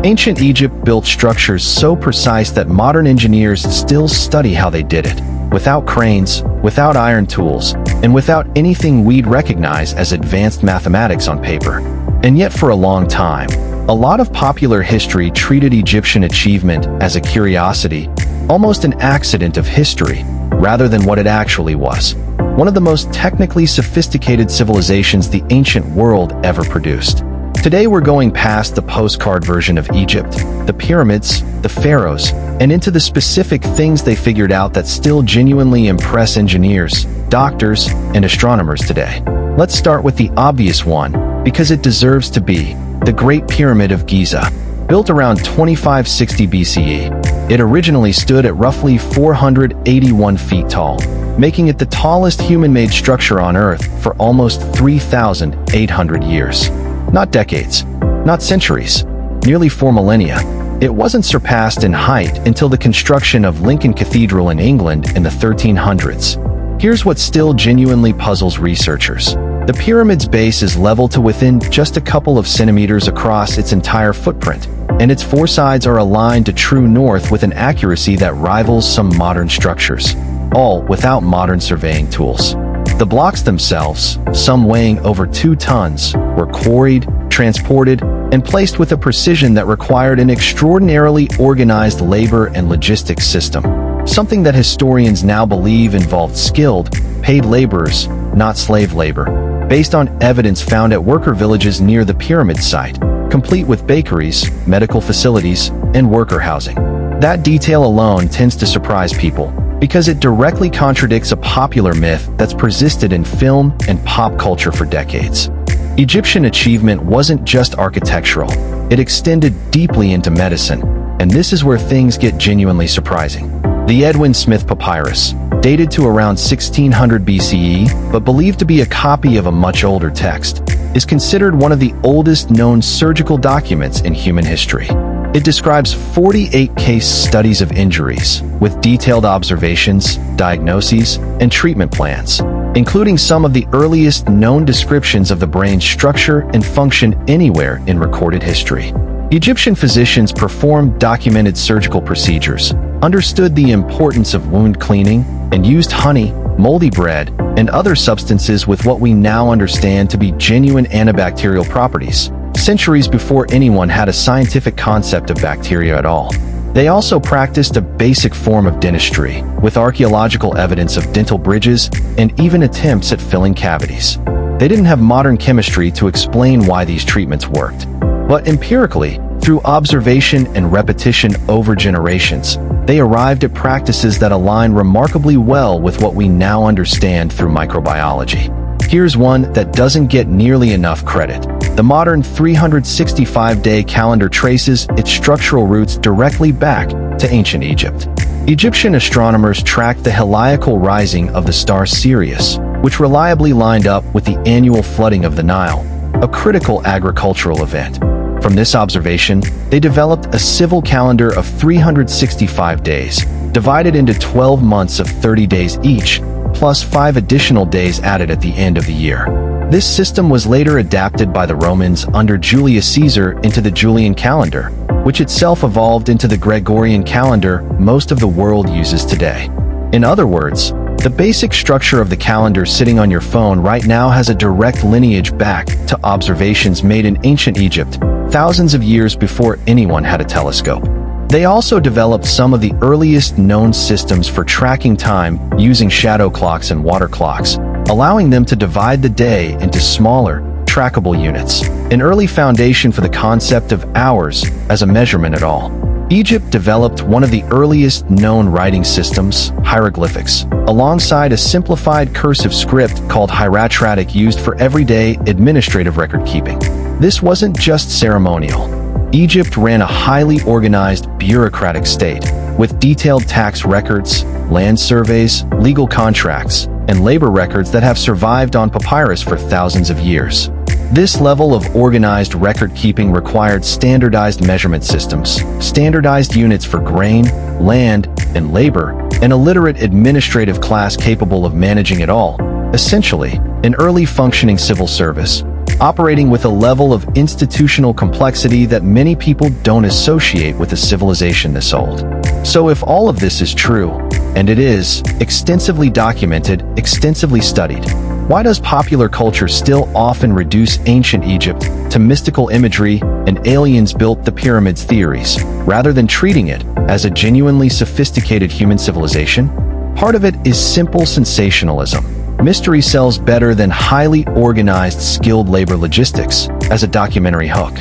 Ancient Egypt built structures so precise that modern engineers still study how they did it, without cranes, without iron tools, and without anything we'd recognize as advanced mathematics on paper. And yet for a long time, a lot of popular history treated Egyptian achievement as a curiosity, almost an accident of history, rather than what it actually was. One of the most technically sophisticated civilizations the ancient world ever produced. Today we're going past the postcard version of Egypt, the pyramids, the pharaohs, and into the specific things they figured out that still genuinely impress engineers, doctors, and astronomers today. Let's start with the obvious one, because it deserves to be, the Great Pyramid of Giza. Built around 2560 BCE, it originally stood at roughly 481 feet tall, making it the tallest human-made structure on Earth for almost 3,800 years. Not decades, not centuries, nearly 4 millennia. It wasn't surpassed in height until the construction of Lincoln Cathedral in England in the 1300s. Here's what still genuinely puzzles researchers. The pyramid's base is level to within just a couple of centimeters across its entire footprint, and its four sides are aligned to true north with an accuracy that rivals some modern structures, all without modern surveying tools. The blocks themselves, some weighing over 2 tons, were quarried, transported, and placed with a precision that required an extraordinarily organized labor and logistics system, something that historians now believe involved skilled, paid laborers, not slave labor, based on evidence found at worker villages near the pyramid site, complete with bakeries, medical facilities, and worker housing. That detail alone tends to surprise people, because it directly contradicts a popular myth that's persisted in film and pop culture for decades. Egyptian achievement wasn't just architectural, it extended deeply into medicine, and this is where things get genuinely surprising. The Edwin Smith Papyrus, dated to around 1600 BCE, but believed to be a copy of a much older text, is considered one of the oldest known surgical documents in human history. It describes 48 case studies of injuries, with detailed observations, diagnoses, and treatment plans, including some of the earliest known descriptions of the brain's structure and function anywhere in recorded history. Egyptian physicians performed documented surgical procedures, understood the importance of wound cleaning, and used honey, moldy bread, and other substances with what we now understand to be genuine antibacterial properties, centuries before anyone had a scientific concept of bacteria at all. They also practiced a basic form of dentistry, with archaeological evidence of dental bridges and even attempts at filling cavities. They didn't have modern chemistry to explain why these treatments worked, but empirically, through observation and repetition over generations, they arrived at practices that align remarkably well with what we now understand through microbiology. Here's one that doesn't get nearly enough credit. The modern 365-day calendar traces its structural roots directly back to ancient Egypt. Egyptian astronomers tracked the heliacal rising of the star Sirius, which reliably lined up with the annual flooding of the Nile, a critical agricultural event. From this observation, they developed a civil calendar of 365 days, divided into 12 months of 30 days each, plus 5 additional days added at the end of the year. This system was later adapted by the Romans under Julius Caesar into the Julian calendar, which itself evolved into the Gregorian calendar most of the world uses today. In other words, the basic structure of the calendar sitting on your phone right now has a direct lineage back to observations made in ancient Egypt, thousands of years before anyone had a telescope. They also developed some of the earliest known systems for tracking time using shadow clocks and water clocks, allowing them to divide the day into smaller, trackable units, an early foundation for the concept of hours as a measurement at all. Egypt developed one of the earliest known writing systems, hieroglyphics, alongside a simplified cursive script called hieratic used for everyday administrative record-keeping. This wasn't just ceremonial. Egypt ran a highly organized, bureaucratic state, with detailed tax records, land surveys, legal contracts, and labor records that have survived on papyrus for thousands of years. This level of organized record-keeping required standardized measurement systems, standardized units for grain, land, and labor, and a literate administrative class capable of managing it all, essentially, an early functioning civil service. operating with a level of institutional complexity that many people don't associate with a civilization this old. So if all of this is true, and it is, extensively documented, extensively studied, why does popular culture still often reduce ancient Egypt to mystical imagery and aliens built the pyramids theories, rather than treating it as a genuinely sophisticated human civilization? Part of it is simple sensationalism. Mystery sells better than highly organized, skilled labor logistics as a documentary hook.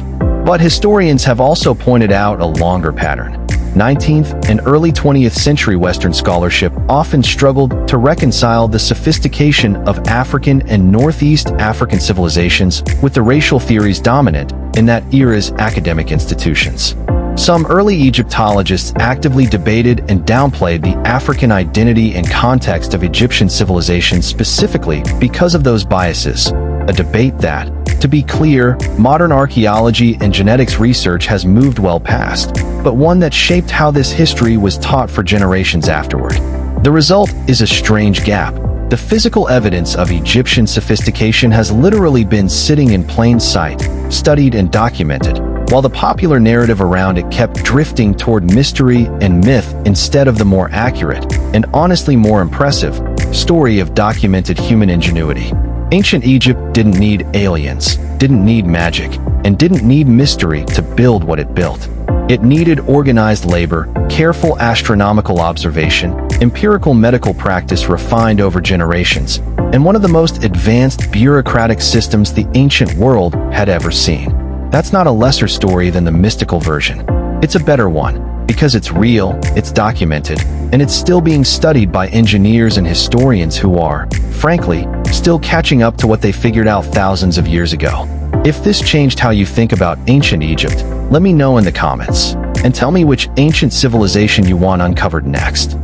But historians have also pointed out a longer pattern. 19th and early 20th century Western scholarship often struggled to reconcile the sophistication of African and Northeast African civilizations with the racial theories dominant in that era's academic institutions. Some early Egyptologists actively debated and downplayed the African identity and context of Egyptian civilization specifically because of those biases, a debate that, to be clear, modern archaeology and genetics research has moved well past, but one that shaped how this history was taught for generations afterward. The result is a strange gap. The physical evidence of Egyptian sophistication has literally been sitting in plain sight, studied and documented, while the popular narrative around it kept drifting toward mystery and myth instead of the more accurate, and honestly more impressive, story of documented human ingenuity. Ancient Egypt didn't need aliens, didn't need magic, and didn't need mystery to build what it built. It needed organized labor, careful astronomical observation, empirical medical practice refined over generations, and one of the most advanced bureaucratic systems the ancient world had ever seen. That's not a lesser story than the mystical version. It's a better one, because it's real, it's documented, and it's still being studied by engineers and historians who are, frankly, still catching up to what they figured out thousands of years ago. If this changed how you think about ancient Egypt, let me know in the comments, and tell me which ancient civilization you want uncovered next.